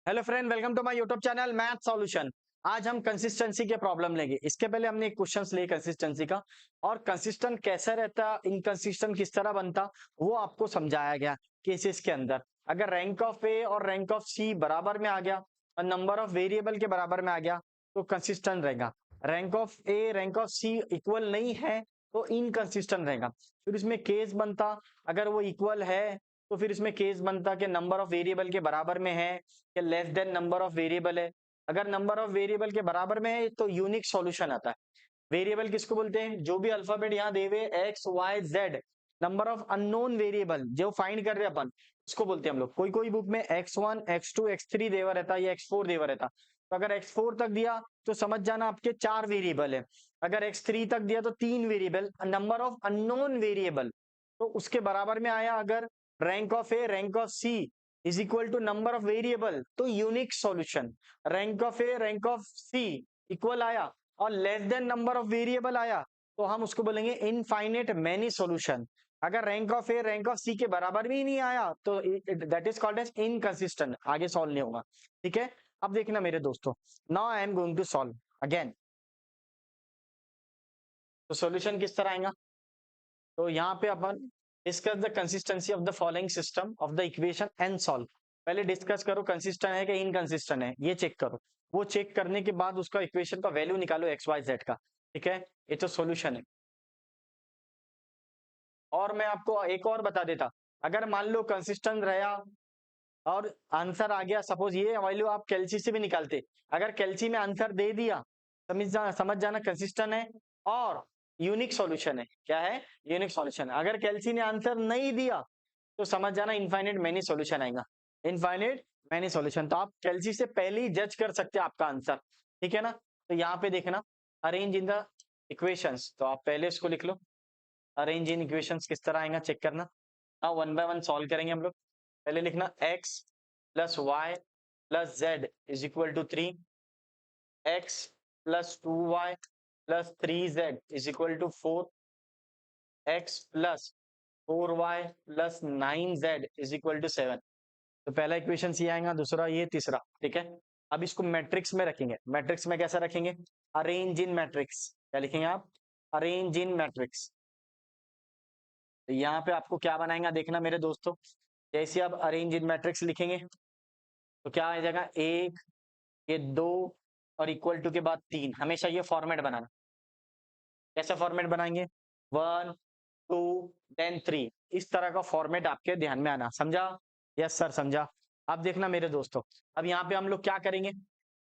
Hello friend, welcome to my YouTube channel math solution. आज हम consistency के problem लेंगे। इसके पहले हमने एक क्वेश्चंस लिए कंसिस्टेंसी का, और कंसिस्टेंट कैसा रहता, इनकंसिस्टेंट किस तरह बनता, वो आपको समझाया गया केसेस के अंदर। अगर रैंक ऑफ ए और रैंक ऑफ सी बराबर में आ गया और नंबर ऑफ वेरिएबल के बराबर में आ गया तो कंसिस्टेंट रहेगा। Rank of A rank of C equal नहीं है तो इनकंसिस्टेंट रहेगा। फिर इसमें केस बनता, अगर वो इक्वल है तो फिर इसमें केस बनता कि नंबर ऑफ वेरिएबल के बराबर में है या less than number of variable है। अगर नंबर ऑफ वेरिएबल के बराबर में है तो यूनिक सॉल्यूशन आता है। वेरिएबल किसको बोलते हैं? जो भी अल्फाबेट यहाँ दे हुए X Y Z, number of unknown variable जो फाइंड कर रहे हैं अपन, उसको बोलते हैं हम लोग। कोई कोई बुक में x1 x2 x3 देवा रहता है या x4 देवा रहता। तो अगर x4 तक दिया तो समझ जाना आपके 4 वेरिएबल है। अगर x3 तक दिया तो 3 variable. Number of unknown variable तो उसके बराबर में आया अगर rank of A rank of C is equal to number of variable तो unique solution. Rank of A rank of C equal आया और less than number of variable आया तो हम उसको बोलेंगे इनफाइनेट मैनी सॉल्यूशन। अगर rank of A rank of C के बराबर भी नहीं आया तो that is called as inconsistent, आगे सॉल्व नहीं होगा। ठीक है, अब देखना मेरे दोस्तों, now I am going to solve again. तो सॉल्यूशन किस तरह आएगा? तो यहाँ पे अपन discuss the consistency of the following system of the equation and solve. पहले डिस्कस करो कंसिस्टेंट है कि इनकंसिस्टेंट है, ये चेक करो। वो चेक करने के बाद उसका इक्वेशन का वैल्यू निकालो एक्स वाई जेड का। ठीक है, ये तो सॉल्यूशन है। और मैं आपको एक और बता देता, अगर मान लो कंसिस्टेंट रहा और आंसर आ गया, सपोज ये वैल्यू आप कैलसी से भी निकालते, अगर कैलसी में आंसर दे दिया समझ जाना कंसिस्टेंट है और यूनिक सॉल्यूशन है। क्या है? यूनिक सॉल्यूशन है। अगर कैलसी ने आंसर नहीं दिया तो समझ जाना इनफाइनेट मैनी सॉल्यूशन आएगा। इनफाइनेट मैनी सॉल्यूशन, तो आप कैलसी से पहले ही जज कर सकते हैं आपका आंसर। ठीक है ना? तो यहाँ पे देखना, अरेंज इन द इक्वेशंस, तो आप पहले इसको लिख लो। अरेंज इन इक्वेशंस किस तरह आएगा चेक करना। हाँ, वन बाय वन सॉल्व करेंगे हम लोग। पहले लिखना x plus Y plus Z is equal to 3, X plus 2y plus 3z is equal to 4, X plus 4y plus 9z is equal to 7। तो पहला इक्वेशन ये आएगा, दूसरा ये, तीसरा। ठीक है, अब इसको मैट्रिक्स में रखेंगे। मैट्रिक्स में कैसा रखेंगे? Arrange in matrix. क्या लिखेंगे आप? Arrange in matrix. तो यहाँ पे आपको क्या बनाएगा देखना मेरे दोस्तों, जैसे आप अरेंज इन मैट्रिक्स लिखेंगे तो क्या आ जाएगा, एक, ये दो और इक्वल टू के बाद 3। हमेशा ये फॉर्मेट बनाना। कैसा फॉर्मेट बनाएंगे? 1 2 देन 3, इस तरह का फॉर्मेट आपके ध्यान में आना। समझा? यस सर, समझा। अब देखना मेरे दोस्तों, अब यहाँ पे हम लोग क्या करेंगे,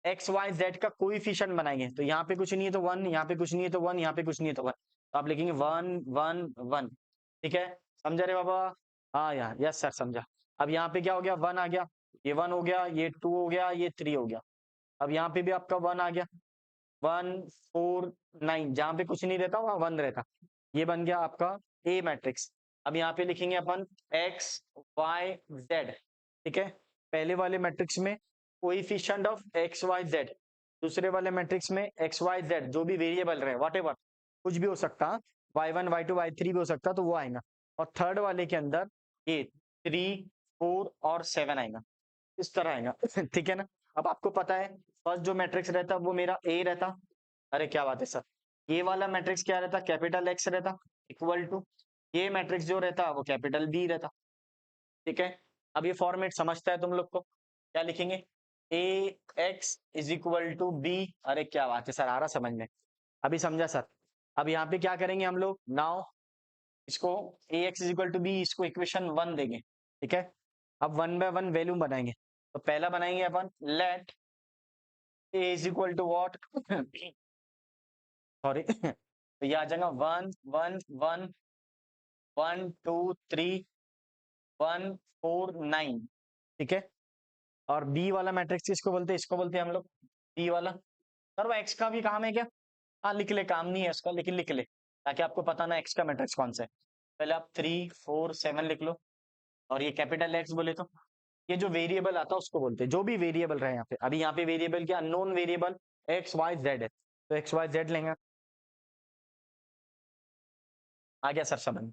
एक्स वाई जेड का कोएफिशिएंट बनाएंगे। तो यहाँ पे कुछ नहीं है तो 1, यहाँ पे कुछ नहीं है तो 1, यहाँ पे कुछ नहीं है तो 1, तो आप लिखेंगे 1 1 1। ठीक है, समझा रे बाबा? हाँ यार, यस सर, समझा। अब यहाँ पे क्या हो गया, 1 आ गया, ये 1 हो गया, ये 2 हो गया, ये 3 हो गया। अब यहाँ पे भी आपका 1 आ गया, 1 4 9, जहाँ पे कुछ नहीं रहता वहां 1 रहता। ये बन गया आपका ए मैट्रिक्स। अब यहाँ पे लिखेंगे अपन एक्स वाई जेड। ठीक है, पहले वाले मैट्रिक्स में coefficient of X Y Z, दूसरे वाले मैट्रिक्स में एक्स वाई जेड जो भी वेरिएबल रहे, वॉट कुछ भी हो सकता, y1 y2 y3 भी हो सकता, तो वो आएगा। और थर्ड वाले के अंदर ये 3 4 और 7 आएगा, इस तरह आएगा। ठीक है ना? अब आपको पता है फर्स्ट जो मैट्रिक्स रहता वो मेरा ए रहता। अरे क्या बात है सर, ये वाला मैट्रिक्स क्या रहता, कैपिटल एक्स रहता, इक्वल टू ये मैट्रिक्स जो रहता वो कैपिटल बी रहता। ठीक है, अब ये फॉर्मेट समझता है तुम लोग को? क्या लिखेंगे, A X is equal to B. अरे क्या बात है सर, आ रहा समझ में? अभी समझा सर। अब यहाँ पे क्या करेंगे हम लोग, नाउ इसको A X is equal to B, इसको इक्वेशन 1 देंगे। ठीक है, अब 1 बाय 1 वैल्यू बनाएंगे। तो पहला बनाएंगे अपन, let A is equal to what, sorry, तो ये आ जाएगा 1 1 1 1 2 3 1 4 9। ठीक है, और बी वाला मैट्रिक्स किसको बोलते हैं? इसको बोलते हैं हम लोग बी वाला। सर वो एक्स का भी काम है क्या? हाँ लिख ले, काम नहीं है इसका लेकिन लिख ले, ताकि आपको पता ना एक्स का मैट्रिक्स कौन सा है। पहले आप 3 4 7 लिख लो, और ये कैपिटल एक्स बोले तो ये जो वेरिएबल आता है उसको बोलते हैं, जो भी वेरिएबल रहे यहाँ पे। अभी यहाँ पे वेरिएबल क्या, unknown variable X Y Z है, तो एक्स वाई जेड लेंगे। आ गया सर समझ में?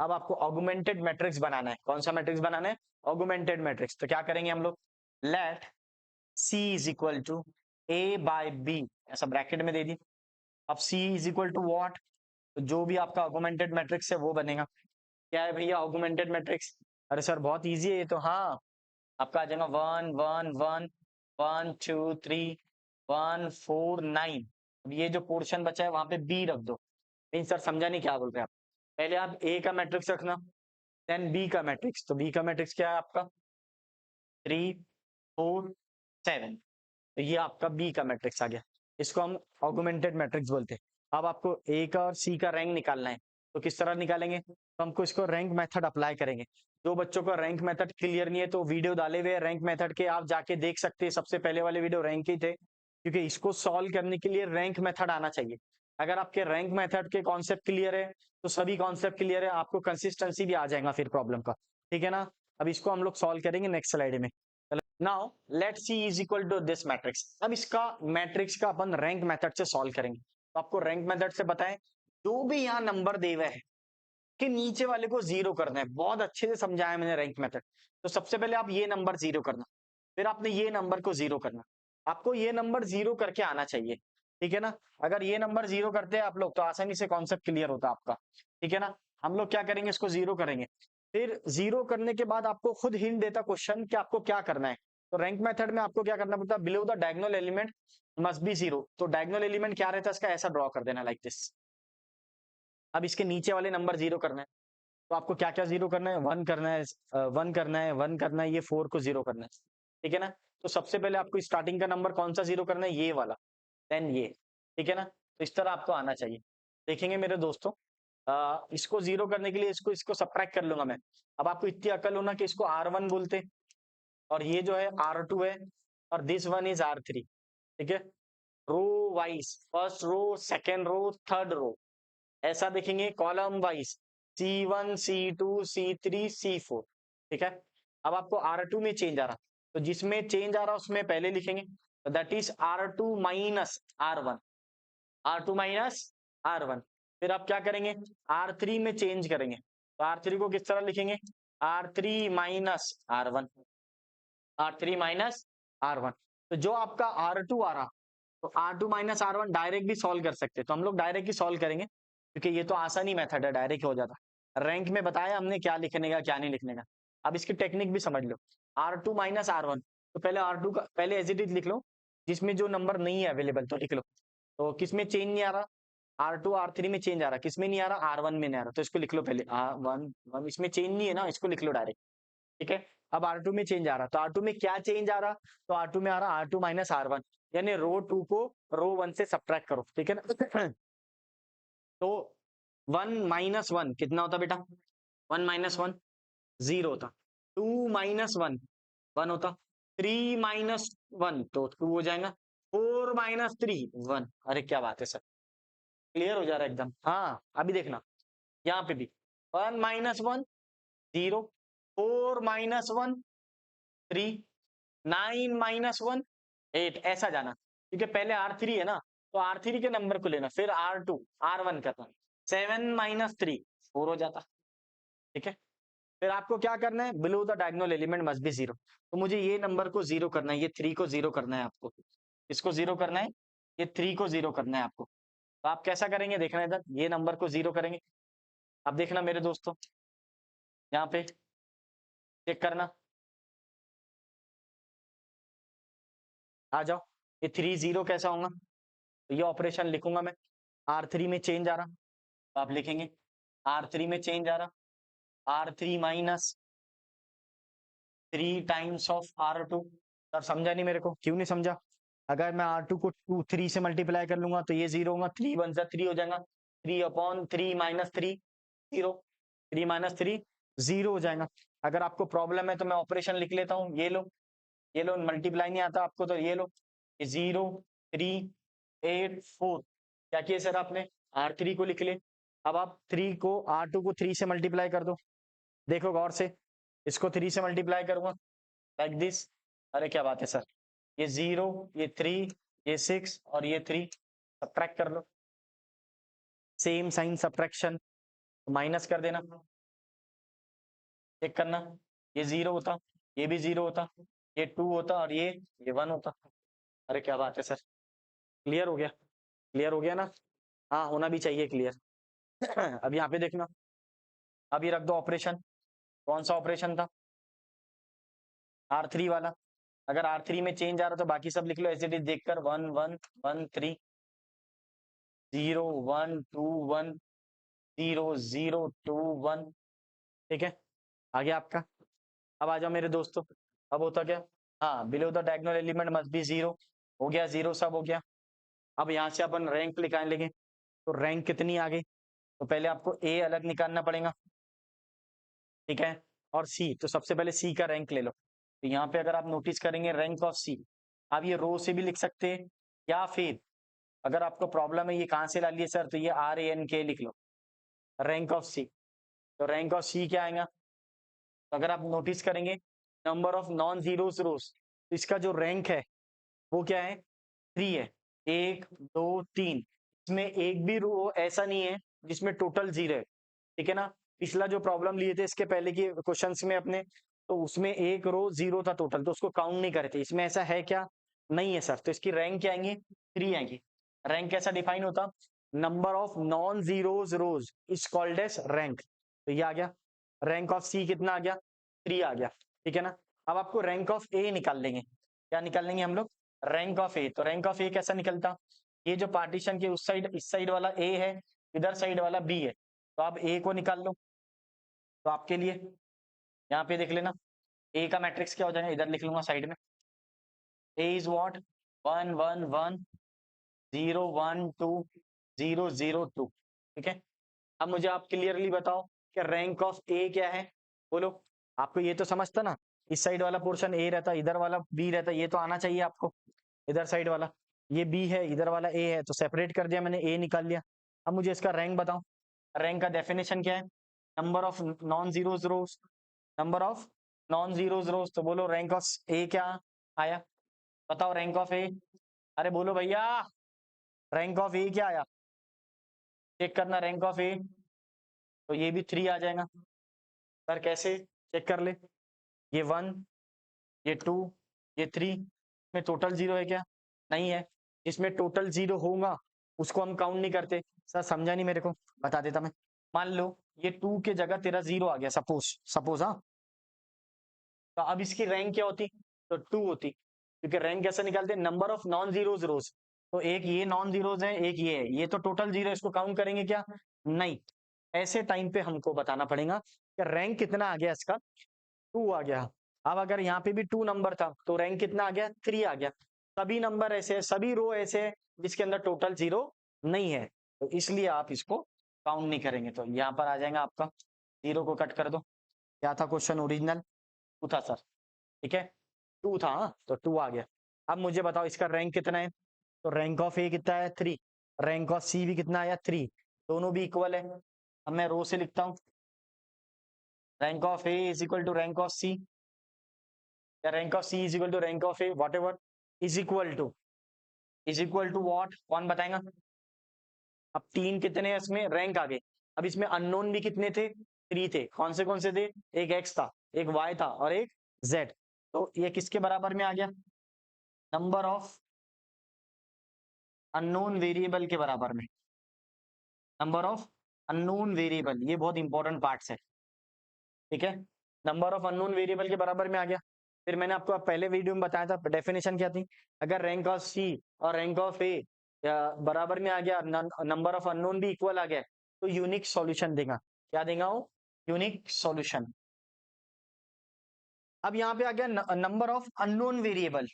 अब आपको ऑगमेंटेड मैट्रिक्स बनाना है। कौन सा मैट्रिक्स बनाना है? Augmented matrix. तो क्या करेंगे हम लोग, let C is equal to A by B, ऐसा ब्रैकेट में दे दी। अब C is equal to what, तो जो भी आपका ऑगमेंटेड मैट्रिक्स है वो बनेगा। क्या है भैया ऑगमेंटेड मैट्रिक्स? अरे सर बहुत इजी है ये तो। हाँ, आपका आ जाएगा 1 1 1 1 2 3 1 4 9। अब ये जो पोर्शन बचा है वहां पे बी रख दो। नहीं सर समझा नहीं क्या बोल रहे हैं आप। पहले आप ए का मैट्रिक्स रखना, देन बी का मैट्रिक्स। तो बी का मैट्रिक्स क्या है आपका 3 4 7। तो ये आपका बी का मैट्रिक्स आ गया। इसको हम ऑगमेंटेड मैट्रिक्स बोलते हैं। अब आपको ए का और सी का रैंक निकालना है, तो किस तरह निकालेंगे? तो हमको इसको रैंक मेथड अप्लाई करेंगे। जो बच्चों को रैंक मेथड क्लियर नहीं है तो वीडियो डाले हुए रैंक मेथड के, आप जाके देख सकते हैं। सबसे पहले वाले वीडियो रैंक ही थे, क्योंकि इसको सॉल्व करने के लिए रैंक मेथड आना चाहिए। अगर आपके रैंक मेथड के कॉन्सेप्ट क्लियर है तो सभी कॉन्सेप्ट क्लियर है, आपको कंसिस्टेंसी भी आ जाएगा फिर प्रॉब्लम का। ठीक है ना? अब इसको हम लोग सॉल्व करेंगे नेक्स्ट स्लाइड में। Now let C is equal to this matrix. अब इसका मैट्रिक्स का अपन रैंक मेथड से सॉल्व करेंगे। तो आपको रैंक मेथड से बताएं, जो भी यहाँ नंबर दे हुए हैं कि नीचे वाले को जीरो करना है। बहुत अच्छे से समझाया मैंने रैंक मेथड। तो सबसे पहले आप ये नंबर जीरो करना, फिर आपने ये नंबर को जीरो करना। आपको ये नंबर जीरो करके आना चाहिए। ठीक है ना? अगर ये नंबर जीरो करते हैं आप लोग तो आसानी से कॉन्सेप्ट क्लियर होता है आपका। ठीक है ना? हम लोग क्या करेंगे, इसको जीरो करेंगे। फिर जीरो करने के बाद आपको खुद हिंट देता क्वेश्चन कि आपको क्या करना है। तो रैंक मेथड में आपको क्या करना पड़ता है, below the diagonal element must be zero. तो डायगोनल एलिमेंट क्या रहता है इसका, ऐसा ड्रॉ कर देना लाइक दिस। अब इसके नीचे वाले नंबर जीरो करना है। तो आपको क्या क्या जीरो करना है, वन करना है, वन करना है, वन करना है, ये फोर को जीरो करना है। ठीक है ना? तो सबसे पहले आपको स्टार्टिंग का नंबर कौन सा जीरो करना है, ये वाला, देन ये। ठीक है ना? तो इस तरह आपको आना चाहिए। देखेंगे मेरे दोस्तों, इसको जीरो करने के लिए इसको इसको सब्ट्रैक्ट कर लूंगा मैं। अब आपको इतनी अकल होना कि इसको R1 बोलते, और ये जो है R2 है, और दिस वन इज R3। ठीक है? Row wise, first row, second row, third row, ऐसा देखेंगे column wise, C1 C2 C3 C4। ठीक है? अब आपको R2 में चेंज आ रहा, तो जिसमें चेंज आ रहा उसमें पहले लिखेंगे, तो that is R2 minus R1, R2 minus R1। फिर आप क्या करेंगे, R3 में चेंज करेंगे, तो R3 को किस तरह लिखेंगे, R3 minus R1, R3 minus R1। तो जो आपका R2 आ रहा, तो R2 माइनस R1 डायरेक्ट भी सॉल्व कर सकते हैं। तो हम लोग डायरेक्ट ही सॉल्व करेंगे, क्योंकि ये तो आसानी मेथड है, डायरेक्ट हो जाता। रैंक में बताया हमने क्या लिखने का क्या नहीं लिखने का। अब इसकी टेक्निक भी समझ लो। R2 माइनस R1, तो पहले R2 का पहले एज इट इज लिख लो, जिसमें जो नंबर नहीं है अवेलेबल तो लिख लो। तो किसमें चेंज नहीं आ रहा, R2 R3 में चेंज आ रहा, किसमें नहीं आ रहा, R1 में नहीं आ रहा, तो इसको लिख लो पहले R1 इसमें चेंज नहीं है ना, इसको लिख लो डायरेक्ट। ठीक है? अब R2 में चेंज आ रहा, तो R2 में क्या चेंज आ रहा, तो R2 में आ रहा R2 माइनस R1, यानी रो 2 को रो 1 से सब्ट्रैक्ट करो। ठीक है ना? तो 1 माइनस 1 कितना होता बेटा, 1 माइनस 1 जीरो होता, 2 माइनस 1 1 होता, 3 माइनस 1 तो 2 हो जाएगा, 4 माइनस 3 1। अरे क्या बात है सर, क्लियर हो जा रहा है एकदम। हाँ अभी देखना, यहाँ पे भी 1 माइनस 1 जीरो, 4 माइनस 1 3, 9 माइनस 1 8, ऐसा जाना, क्योंकि पहले R3 है ना, तो R3 के नंबर को लेना, फिर R2 R1 करना, 7 माइनस 3 4 हो जाता। ठीक है? फिर आपको क्या करना है, below the diagonal element must be zero. तो मुझे ये नंबर को जीरो करना है, ये 3 को जीरो करना है आपको। इसको जीरो करना है, ये 3 को जीरो करना है आपको। तो आप कैसा करेंगे देखना, इधर ये नंबर को जीरो करेंगे। अब देखना मेरे दोस्तों, यहाँ पे चेक करना, आ जाओ, ये 3 जीरो कैसा होगा, तो ये ऑपरेशन लिखूंगा मैं। R3 में चेंज आ रहा, तो आप लिखेंगे R3 में चेंज आ रहा, R3 minus 3 times of R2। Sir समझा नहीं मेरे को, क्यों नहीं समझा? अगर मैं R2 को 2 3 से मल्टीप्लाई कर लूंगा तो ये जीरो होगा, 3 1 3 हो जाएगा, 3 upon 3 minus 3 zero, 3 minus 3 zero हो जाएगा। अगर आपको प्रॉब्लम है तो मैं ऑपरेशन लिख लेता हूँ, ये लो, ये लो, मल्टीप्लाई नहीं आता आपको तो ये लो, ये 0 3 8 4। क्या किया सर आपने, R3 को लिख ले। अब आप 3 को R2 को 3 से मल्टीप्लाई कर दो, देखो गौर से, इसको 3 से मल्टीप्लाई करूंगा लाइक दिस। अरे क्या बात है सर, ये 0 ये 3 ये 6 और ये 3 सब्ट्रैक्ट कर लो, सेम साइन सब्ट्रैक्शन, माइनस कर देना, चेक करना, ये 0 होता, ये भी 0 होता, ये 2 होता और ये 1 होता। अरे क्या बात है सर, क्लियर हो गया, क्लियर हो गया ना? हाँ होना भी चाहिए क्लियर। अब यहाँ पे देखना, अब ये रख दो ऑपरेशन। कौन सा ऑपरेशन था? R3 वाला। अगर R3 में चेंज आ रहा तो बाकी सब लिख लो एज इट इज देखकर, 1 1 1 3 0 1 2 1 0 0 2 1। ठीक है, आ गया आपका। अब आ जाओ मेरे दोस्तों, अब होता क्या? हाँ, below the diagonal element must be 0। हो गया 0, सब हो गया। अब यहाँ से अपन रैंक निकाल लेंगे, तो रैंक कितनी आ गई? तो पहले आपको ए अलग निकालना पड़ेगा, ठीक है, और सी। तो सबसे पहले सी का रैंक ले लो। तो यहाँ पे अगर आप नोटिस करेंगे रैंक ऑफ सी, आप ये रो से भी लिख सकते हैं, या फिर अगर आपको प्रॉब्लम है ये कहाँ से ला लिए सर, तो ये RANK लिख लो, रैंक ऑफ सी। तो रैंक ऑफ सी क्या आएगा? तो अगर आप नोटिस करेंगे number of non zeros rows, तो इसका जो रैंक है वो क्या है? 3 है। 1 2 3, इसमें एक भी रो ऐसा नहीं है जिसमें टोटल 0 है, ठीक है ना? पिछला जो प्रॉब्लम लिए थे इसके पहले के क्वेश्चंस में अपने, तो उसमें एक रो 0 था टोटल, तो उसको काउंट नहीं करते। इसमें ऐसा है क्या? नहीं है सर। तो इसकी रैंक क्या आएंगे? 3 आएंगी। रैंक कैसा डिफाइन होता? Number of non zeros rows is called as rank. तो ये आ गया, रैंक ऑफ सी कितना आ गया? 3 आ गया, ठीक है ना? अब आपको रैंक ऑफ ए निकाल लेंगे। क्या निकाल लेंगे हम लोग? रैंक ऑफ ए। तो रैंक ऑफ ए कैसा निकलता? ये जो पार्टीशन के उस साइड, इस साइड वाला ए है, इधर साइड वाला बी है, तो आप ए को निकाल लो। तो आपके लिए यहाँ पे देख लेना, ए का मैट्रिक्स क्या हो जाएगा, इधर लिख लूंगा साइड में। ए इज व्हाट? 1 1 1 0 1 2 0 0 2। ठीक है, अब मुझे आप क्लियरली बताओ कि रैंक ऑफ ए क्या है? बोलो। आपको ये तो समझता ना, इस साइड वाला पोर्शन ए रहता, इधर वाला बी रहता, ये तो आना चाहिए आपको। इधर साइड वाला ये बी है, इधर वाला ए है, तो सेपरेट कर दिया मैंने, ए निकाल लिया। अब मुझे इसका रैंक बताओ। रैंक का डेफिनेशन क्या है? Number of non zeros rows, number of non zeros rows. तो बोलो रैंक ऑफ ए क्या आया? बताओ रैंक ऑफ ए। अरे बोलो भैया, रैंक ऑफ ए क्या आया? चेक करना रैंक ऑफ ए। तो ये भी 3 आ जाएगा। सर कैसे? चेक कर ले, ये 1, ये 2, ये 3 में टोटल 0 है क्या? नहीं है। इसमें टोटल 0 होगा उसको हम काउंट नहीं करते। सर समझा नहीं मेरे को, बता देता मैं। मान लो ये 2 के जगह तेरा 0 आ गया, सपोज सपोज। हाँ, तो अब इसकी रैंक क्या होती? तो 2 होती, क्योंकि रैंक कैसे निकालते हैं? नंबर ऑफ नॉन जीरोज रोज। तो एक ये नॉन जीरोज है, एक ये है, ये तो टोटल 0 है, इसको काउंट करेंगे क्या? नहीं। ऐसे टाइम पे हमको बताना पड़ेगा कि रैंक कितना आ गया इसका? 2 आ गया। अब अगर यहाँ पे भी 2 नंबर था तो रैंक कितना आ गया? 3 आ गया। सभी नंबर ऐसे, सभी रो ऐसे है जिसके अंदर टोटल 0 नहीं है, तो इसलिए आप इसको काउंट नहीं करेंगे। तो यहाँ पर आ जाएगा आपका, 0 को कट कर दो। क्या था क्वेश्चन? ओरिजिनल 2 था सर, ठीक है, 2 था। हाँ, तो 2 आ गया। अब मुझे बताओ इसका रैंक कितना है? तो रैंक ऑफ ए कितना है? 3। रैंक ऑफ सी भी कितना आया? 3। दोनों भी इक्वल है। अब मैं रो से लिखता हूँ, rank of A is equal to rank of C, या rank of C is equal to rank of A, whatever, is equal to what? कौन बताएगा? अब 3 कितने हैं इसमें? रैंक आ गए। अब इसमें अननोन भी कितने थे? 3 थे। कौन से थे? एक एक्स था, एक वाई था और एक जेड। तो ये किसके बराबर में आ गया? नंबर ऑफ अननोन वेरिएबल के बराबर में। नंबर ऑफ अननोन वेरिएबल, ये बहुत इंपॉर्टेंट पार्ट्स है, ठीक है। नंबर ऑफ अननोन वेरिएबल के बराबर में आ गया। फिर मैंने आपको पहले वीडियो में बताया था डेफिनेशन क्या थी। अगर रैंक ऑफ सी और रैंक ऑफ ए बराबर में आ गया, नंबर ऑफ अननोन भी इक्वल आ गया, तो यूनिक सॉल्यूशन देगा। क्या देगा वो? Unique solution. अब यहाँ पे आ गया नंबर ऑफ अननोन वेरिएबल।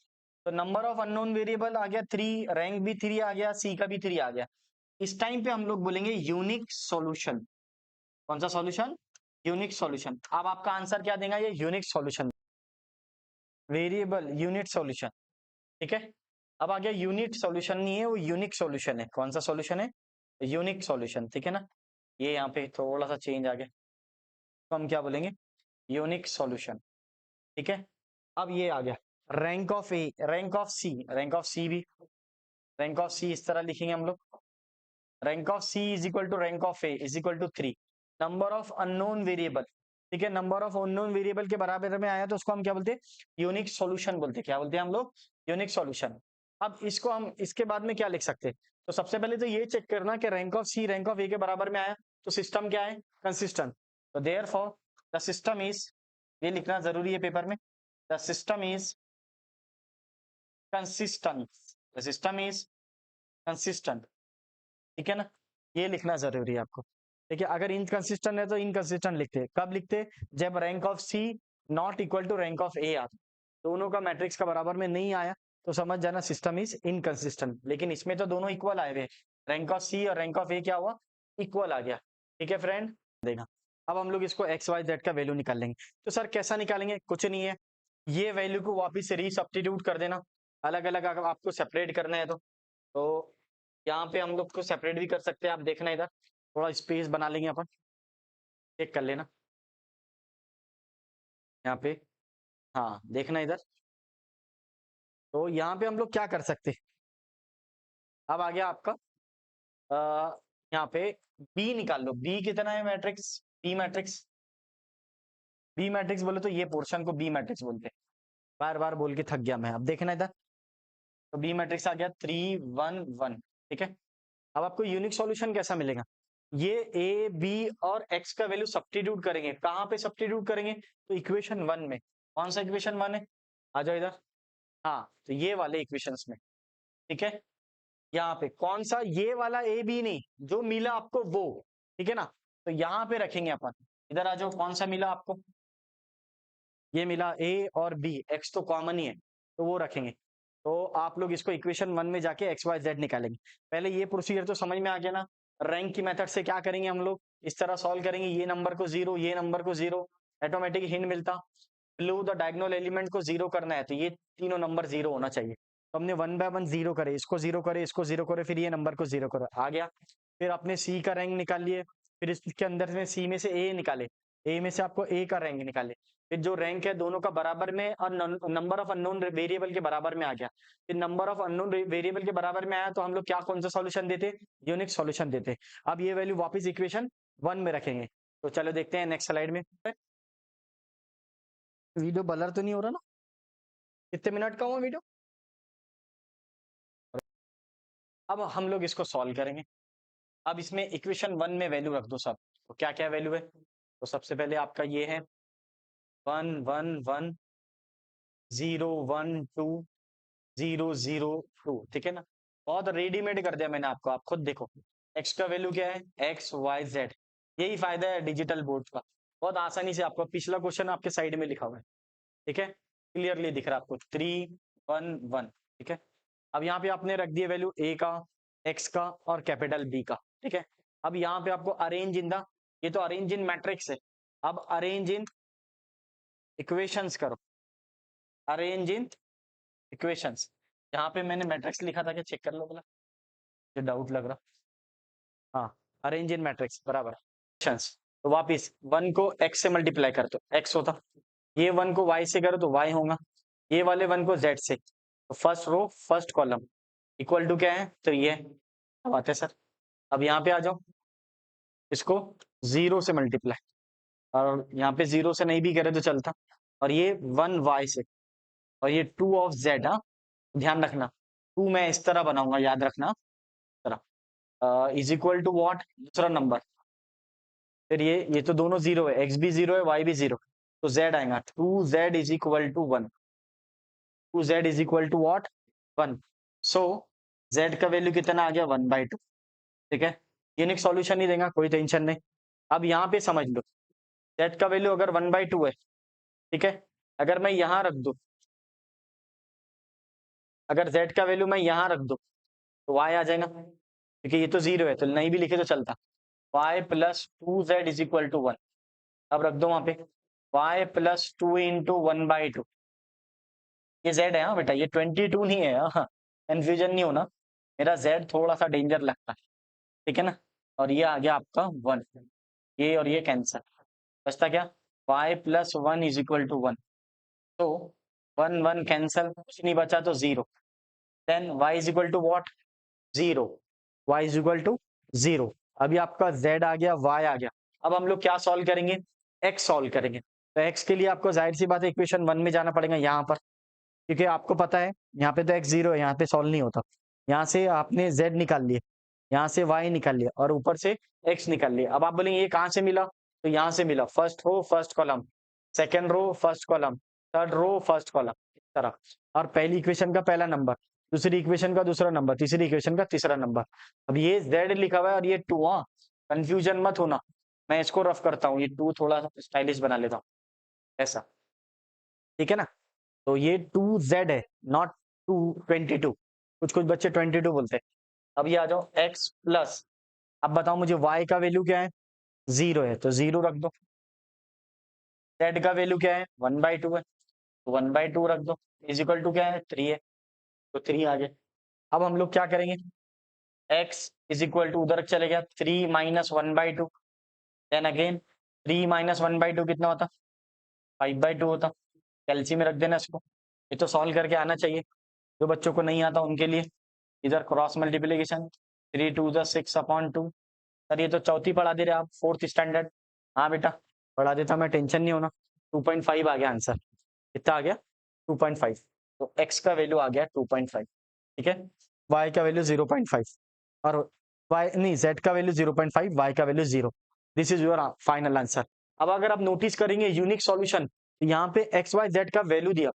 तो नंबर ऑफ अननोन वेरिएबल आ गया 3, रैंक भी 3 आ गया, सी का भी 3 आ गया। इस टाइम पे हम लोग बोलेंगे यूनिक सॉल्यूशन। कौन सा सॉल्यूशन? Unique solution. अब आपका आंसर क्या देगा? ये unique solution, variable unit solution, ठीक है। अब आ गया यूनिट सॉल्यूशन नहीं है वो, यूनिक सॉल्यूशन है। कौन सा सॉल्यूशन है? यूनिक सॉल्यूशन, ठीक है ना। ये यहाँ पे थोड़ा सा चेंज आ गया, तो हम क्या बोलेंगे? यूनिक सॉल्यूशन, ठीक है। अब ये आ गया rank of A, rank of C, rank of C भी, रैंक ऑफ सी इस तरह लिखेंगे हम लोग, rank of C is equal to rank of A is equal to 3। Number of unknown variable, ठीक है, नंबर ऑफ अननोन वेरिएबल के बराबर में आया तो उसको हम क्या बोलते हैं, यूनिक सॉल्यूशन बोलते हैं। क्या बोलते हैं हम लोग, यूनिक सॉल्यूशन। अब इसको हम इसके बाद में क्या लिख सकते हैं, तो सबसे पहले तो ये चेक करना कि rank of C rank of A के बराबर में आया तो सिस्टम क्या है, कंसिस्टेंट। तो देयरफॉर द सिस्टम इज, ये लिखना जरूरी है पेपर में, the system is consistent, the system is consistent. ठीक है ना, ये लिखना जरूरी है आपको। देखिए अगर इनकंसिस्टेंट है तो इनकंसिस्टेंट लिखते हैं, कब लिखते हैं, जब rank of C not equal to rank of A आता, दोनों का मैट्रिक्स का बराबर में नहीं आया तो समझ जाना सिस्टम इज इनकंसिस्टेंट। लेकिन इसमें तो दोनों इक्वल आए हुए, रैंक ऑफ सी और रैंक ऑफ ए क्या हुआ, इक्वल आ गया। ठीक है फ्रेंड, देगा। अब हम लोग इसको एक्स वाई जेड का वैल्यू निकाल लेंगे। तो सर कैसा निकालेंगे, कुछ नहीं है, ये वैल्यू को वापिस से रीसब्स्टिट्यूट कर देना, अलग अलग अगर आपको सेपरेट करना है तो यहाँ पे हम लोग को सेपरेट भी कर सकते हैं। आप देखना इधर थोड़ा स्पेस बना लेंगे अपन, चेक कर लेना यहाँ पे, हाँ देखना इधर। तो यहाँ पे हम लोग क्या कर सकते हैं, अब आ गया आपका यहाँ पे बी निकाल लो, बी कितना है matrix, B matrix, B matrix बोले तो ये पोर्शन को बी मैट्रिक्स बोलते हैं, बार बार बोल के थक गया मैं। अब देखना इधर, तो बी मैट्रिक्स आ गया 3 1 1। ठीक है, अब आपको यूनिक सॉल्यूशन कैसा मिलेगा, ये ए बी और एक्स का वैल्यू सब्स्टिट्यूट करेंगे, कहाँ पे सब्स्टिट्यूट करेंगे, तो इक्वेशन 1 में। कौन सा इक्वेशन 1 है, आ जाओ इधर, हाँ तो ये वाले इक्वेशंस में। ठीक है, यहाँ पे कौन सा, ये वाला ए बी नहीं, जो मिला आपको वो। ठीक है ना, तो यहाँ पे रखेंगे अपन, इधर आ जाओ, कौन सा मिला आपको, ये मिला ए और बी, एक्स तो कॉमन ही है तो वो रखेंगे। तो आप लोग इसको इक्वेशन 1 में जाके एक्स वाई जेड निकालेंगे। पहले ये प्रोसीजर तो समझ में आ गया ना, रैंक की मेथड से क्या करेंगे हम लोग, इस तरह सॉल्व करेंगे, ये नंबर को 0 ये नंबर को 0, ऑटोमेटिक हिंट मिलता, ब्लू द डायगोनल एलिमेंट को 0 करना है तो ये तीनों नंबर 0 होना चाहिए। तो हमने 1 बाय 1 0 करे, इसको 0 करे, इसको 0 करे, फिर ये नंबर को 0 करे, आ गया। फिर आपने सी का रैंक निकाल लिए, फिर इसके अंदर में सी में से ए निकाले, ए में से आपको ए का रैंक निकाले, फिर जो रैंक है दोनों का बराबर में और नंबर ऑफ अननोन वेरिएबल के बराबर में आ गया। फिर नंबर ऑफ अननोन वेरिएबल के बराबर में आया तो हम लोग क्या, कौन सा सॉल्यूशन देते, यूनिक सॉल्यूशन देते। अब ये वैल्यू वापस इक्वेशन 1 में रखेंगे। तो चलो देखते हैं नेक्स्ट स्लाइड में। वीडियो ब्लर तो नहीं हो रहा ना, कितने मिनट का हुआ वीडियो। अब हम लोग इसको सॉल्व करेंगे। अब इसमें इक्वेशन 1 में वैल्यू रख दो सब, तो क्या क्या वैल्यू है, तो सबसे पहले आपका ये है 1 1 1 0 1 2 0 0 2। ठीक है ना, बहुत रेडीमेड कर दिया मैंने आपको, आप खुद देखो। एक्स का वैल्यू क्या है, एक्स वाई जेड, यही फायदा है डिजिटल बोर्ड का, बहुत आसानी से आपको, पिछला क्वेश्चन आपके साइड में लिखा हुआ है। ठीक है, क्लियरली दिख रहा है आपको 3 1 1। ठीक है, अब यहाँ पे आपने रख दिए वैल्यू ए का, एक्स का और कैपिटल बी का। ठीक है, अब यहाँ पे आपको अरेंज इन द, ये तो अरेंज इन मैट्रिक्स है, अब अरेंज इन इक्वेशंस करो, अरेंज इन इक्वेशंस। यहाँ पे मैंने मैट्रिक्स लिखा था, क्या चेक कर लो बोला, जो डाउट लग रहा, हाँ अरेंज इन मैट्रिक्स बराबर इक्वेशंस। तो वापिस 1 को x से मल्टीप्लाई कर दो, x होता, ये 1 को y से करो तो y होगा, ये वाले 1 को z से, तो first row first column equal to क्या है, तो ये बात है सर। अब यहाँ पे आ जाओ, इसको 0 से मल्टीप्लाई, और यहाँ पे 0 से नहीं भी करे तो चलता, और ये 1 y से, और ये 2 ऑफ z। हाँ ध्यान रखना, 2 मैं इस तरह बनाऊंगा, याद रखना तरह, इज इक्वल टू व्हाट, दूसरा नंबर, फिर ये तो दोनों 0 है, x भी 0 है y भी 0, तो z आएगा 2z is equal to 1, 2z is equal to what 1। So z का वैल्यू कितना आ गया 1/2। ठीक है, यूनिक सॉल्यूशन ही देगा, कोई टेंशन नहीं। अब यहाँ पे समझ लो, z का वैल्यू अगर 1/2 है, ठीक है, अगर मैं यहाँ रख दूं, अगर z का वैल्यू मैं यहाँ रख दूं तो y आ जाएगा, क्योंकि ये तो 0 है तो नहीं भी लिखे तो चलता, y plus 2z is equal to 1। अब रख दो वहां पे y प्लस 2 इंटू 1/2, ये z है हाँ बेटा, ये 22 नहीं है, हाँ कंफ्यूजन नहीं होना, मेरा z थोड़ा सा डेंजर लगता है। ठीक है ना, और ये आ गया आपका 1, ये और ये कैंसर, बचता क्या, y plus 1 is equal to 1, तो 1 1 कैंसल, कुछ नहीं बचा तो 0, then y is equal to what 0, y is equal to 0। अभी आपका z आ गया, y आ गया। अब हम लोग क्या सॉल्व करेंगे, एक्स सॉल्व करेंगे। तो एक्स के लिए आपको जाहिर सी बात है इक्वेशन 1 में जाना पड़ेगा यहाँ पर, क्योंकि आपको पता है यहाँ पे तो एक्स 0 है, यहाँ पे सॉल्व नहीं होता। यहाँ से आपने z निकाल लिया, यहाँ से y निकाल लिया और ऊपर से x निकाल लिया। अब आप बोलेंगे ये कहाँ से मिला, तो यहाँ से मिला, first row first column, second row first column, third row first column, इस तरह। और पहली इक्वेशन का पहला नंबर, दूसरी इक्वेशन का दूसरा नंबर, तीसरी इक्वेशन का तीसरा नंबर। अब ये z लिखा हुआ है और ये 2, हाँ कंफ्यूजन मत होना, मैं इसको रफ करता हूँ, ये 2 थोड़ा स्टाइलिश बना लेता हूँ ऐसा, ठीक है ना। तो ये 2z है, नॉट 222। कुछ कुछ बच्चे 22 बोलते हैं। अब ये आ जाओ x प्लस, अब बताओ मुझे y का वैल्यू क्या है, 0 है तो 0 रख दो। z का वैल्यू क्या है, 1/2 है तो 1/2 रख दो। इज इक्वल टू क्या है, 3 है तो 3 आ गया। अब हम लोग क्या करेंगे, x इज इक्वल टू उधर चले गया 3 माइनस 1/2, देन अगेन 3 माइनस 1/2 कितना होता, 5/2 होता। कैलसी में रख देना इसको, ये तो सॉल्व करके आना चाहिए। जो बच्चों को नहीं आता उनके लिए इधर क्रॉस मल्टीप्लीकेशन, 3 2 ज़ा 6/2। सर ये तो चौथी पढ़ा दे रहे आप, 4th स्टैंडर्ड। हाँ बेटा पढ़ा देता मैं, टेंशन नहीं होना। 2.5 आ गया आंसर, कितना आ गया 2.5। तो x का वैल्यू आ गया 2.5, ठीक है। y का वैल्यू 0.5 और y नहीं, z का वैल्यू 0.5, y का value 0। This is your final answer. अब अगर आप नोटिस करेंगे यूनिक सॉल्यूशन, यहाँ पे x y z का वैल्यू दिया।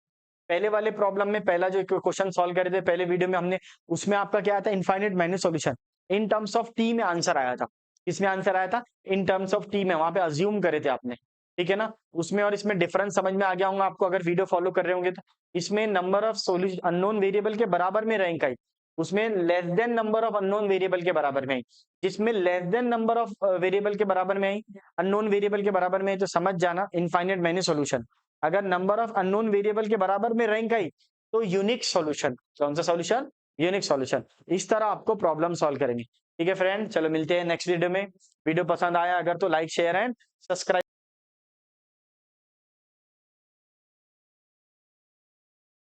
पहले वाले प्रॉब्लम में पहला जो क्वेश्चन सॉल्व करे थे पहले वीडियो में हमने, उसमें आपका क्या आया था, infinite menu solution in terms of T में आंसर आया था। इसमें आंसर आया था इन टर्म्स ऑफ टी में, वहां पे अज्यूम करे थे आपने, ठीक है ना। उसमें और इसमें डिफरेंस समझ में आ गया होगा आपको अगर वीडियो फॉलो कर रहे होंगे तो। इसमें number of solution unknown variable के बराबर में रैंक आई, उसमें less than number of unknown variable के बराबर में आई। जिसमें less than number of variable के बराबर में आई, अननोन वेरिएबल के बराबर में आई, तो समझ जाना इनफाइनाइट मेन्यू सॉल्यूशन। अगर नंबर ऑफ अननोन वेरिएबल के बराबर में रैंक आई तो यूनिक सॉल्यूशन। कौन सा सॉल्यूशन, यूनिक सॉल्यूशन। इस तरह आपको प्रॉब्लम सॉल्व करेंगे, ठीक है फ्रेंड। चलो मिलते हैं नेक्स्ट वीडियो में। वीडियो पसंद आया अगर तो लाइक शेयर एंड सब्सक्राइब।